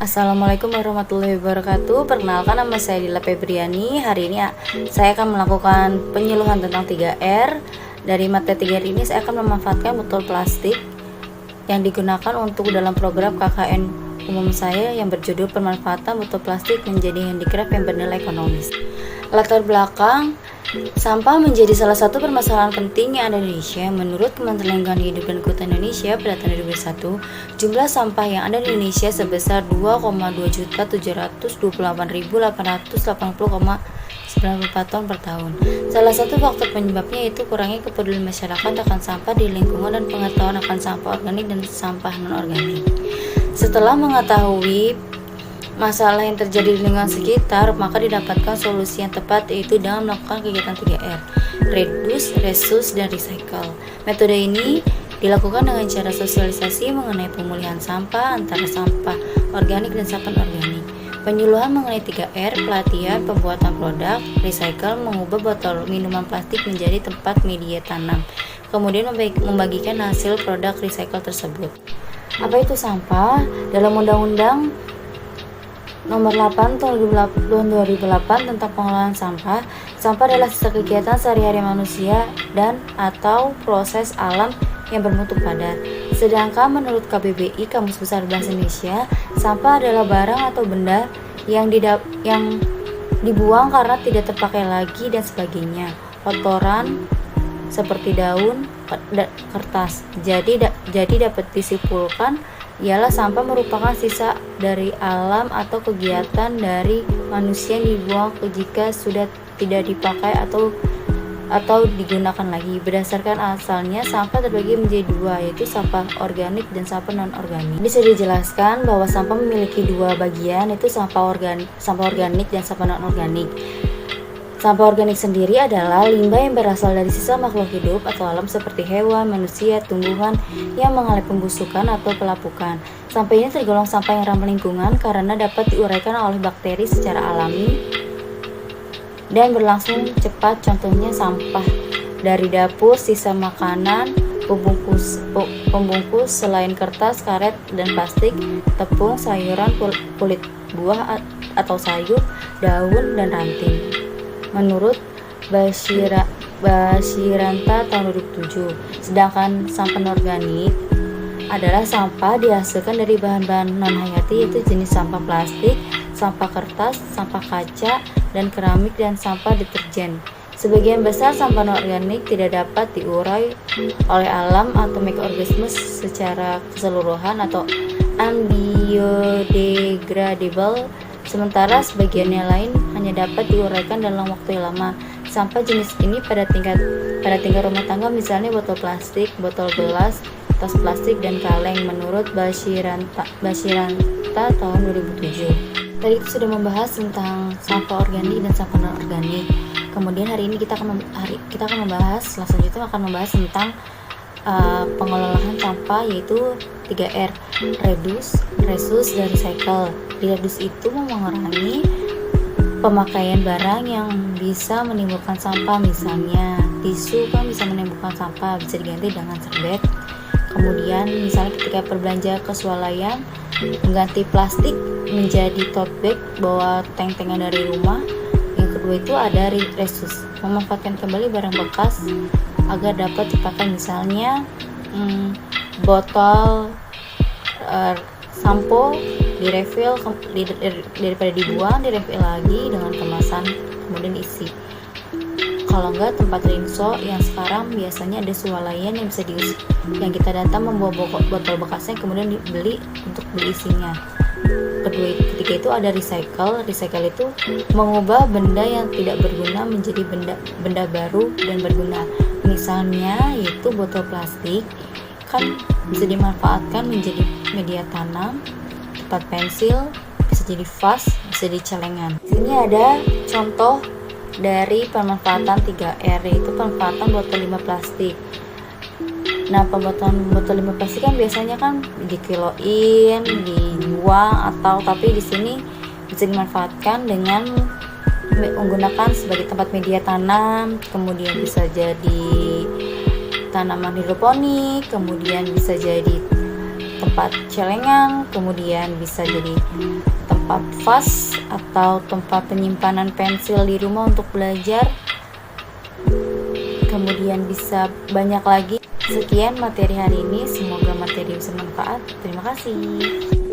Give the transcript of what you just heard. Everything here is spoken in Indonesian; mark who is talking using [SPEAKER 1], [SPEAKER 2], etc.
[SPEAKER 1] Assalamualaikum warahmatullahi wabarakatuh. Perkenalkan, nama saya Dila Febriani. Hari ini saya akan melakukan penyuluhan tentang 3R. Dari materi 3R ini saya akan memanfaatkan botol plastik yang digunakan untuk dalam program KKN umum saya yang berjudul Pemanfaatan Botol Plastik Menjadi Handicraft yang Bernilai Ekonomis. Latar belakang, sampah menjadi salah satu permasalahan penting yang ada di Indonesia. Menurut Kementerian Lingkungan Hidup dan Kehutanan Indonesia pada tahun 2021, jumlah sampah yang ada di Indonesia sebesar 2,2.778.880,94 ton per tahun. Salah satu faktor penyebabnya yaitu kurangnya kepedulian masyarakat akan sampah di lingkungan dan pengetahuan akan sampah organik dan sampah non-organik. Setelah mengetahui masalah yang terjadi di lingkungan sekitar, maka didapatkan solusi yang tepat, yaitu dengan melakukan kegiatan 3R: reduce, reuse, dan recycle. Metode ini dilakukan dengan cara sosialisasi mengenai pemulihan sampah antara sampah organik dan sampah organik, penyuluhan mengenai 3R, pelatihan pembuatan produk, recycle, mengubah botol minuman plastik menjadi tempat media tanam, kemudian membagikan hasil produk recycle tersebut. Apa itu sampah? Dalam Undang-Undang Nomor 8 Tahun 2008 tentang pengelolaan sampah, sampah adalah sisa kegiatan sehari-hari manusia dan atau proses alam yang bermutu padat. Sedangkan menurut KBBI Kamus Besar Bahasa Indonesia, sampah adalah barang atau benda yang dibuang karena tidak terpakai lagi dan sebagainya. Kotoran seperti daun, kertas. Jadi dapat disimpulkan ialah sampah merupakan sisa dari alam atau kegiatan dari manusia yang dibuang jika sudah tidak dipakai atau digunakan lagi. Berdasarkan asalnya, sampah terbagi menjadi dua, yaitu sampah organik dan sampah non-organik. Bisa dijelaskan bahwa sampah memiliki dua bagian, yaitu sampah organik dan sampah non-organik. Sampah organik sendiri adalah limbah yang berasal dari sisa makhluk hidup atau alam seperti hewan, manusia, tumbuhan yang mengalami pembusukan atau pelapukan. Sampah ini tergolong sampah yang ramah lingkungan karena dapat diuraikan oleh bakteri secara alami dan berlangsung cepat. Contohnya sampah dari dapur, sisa makanan, pembungkus selain kertas, karet, dan plastik, tepung, sayuran, kulit buah atau sayur, daun, dan ranting. Menurut Basiranta tahun 2007. Sedangkan sampah non-organik adalah sampah dihasilkan dari bahan-bahan non-hayati, yaitu jenis sampah plastik, sampah kertas, sampah kaca dan keramik, dan sampah deterjen. Sebagian besar sampah non-organik tidak dapat diurai oleh alam atau mikroorganisme secara keseluruhan atau unbiodegradable, sementara sebagian yang lain hanya dapat diuraikan dalam waktu yang lama. Sampah jenis ini pada tingkat rumah tangga, misalnya botol plastik, botol gelas, tas plastik, dan kaleng. Menurut Basiranta tahun 2007. Tadi itu sudah membahas tentang sampah organik dan sampah non organik. Kemudian hari ini kita akan membahas selanjutnya tentang pengelolaan sampah, yaitu 3R: reduce, reuse, dan recycle. Reduce itu mengurangi pemakaian barang yang bisa menimbulkan sampah, misalnya tisu kan bisa menimbulkan sampah, bisa diganti dengan serbet. Kemudian misalnya ketika berbelanja ke swalayan, mengganti plastik menjadi tote bag, bawa tank-tankan dari rumah. Yang kedua itu ada reuse, memanfaatkan kembali barang bekas agar dapat dipakai, misalnya botol sampo direfill, daripada dibuang, direfill lagi dengan kemasan kemudian diisi. Kalau enggak, tempat rinso yang sekarang biasanya ada swalayan yang bisa diisi, yang kita datang membawa botol bekasnya kemudian dibeli untuk isinya. Ketiga itu ada recycle. Recycle itu mengubah benda yang tidak berguna menjadi benda baru dan berguna. Misalnya yaitu botol plastik kan bisa dimanfaatkan menjadi media tanam, tempat pensil, bisa jadi vas, bisa jadi celengan. Sini ada contoh dari pemanfaatan 3R, yaitu pemanfaatan botol limbah plastik. Nah, pembuatan botol limbah plastik kan biasanya kan dikiloin, dibuang, tapi di sini bisa dimanfaatkan dengan menggunakan sebagai tempat media tanam, kemudian bisa jadi tanaman hidroponik, kemudian bisa jadi tempat celengan, kemudian bisa jadi tempat vas atau tempat penyimpanan pensil di rumah untuk belajar, kemudian bisa banyak lagi. Sekian materi hari ini, semoga materi bermanfaat. Terima kasih.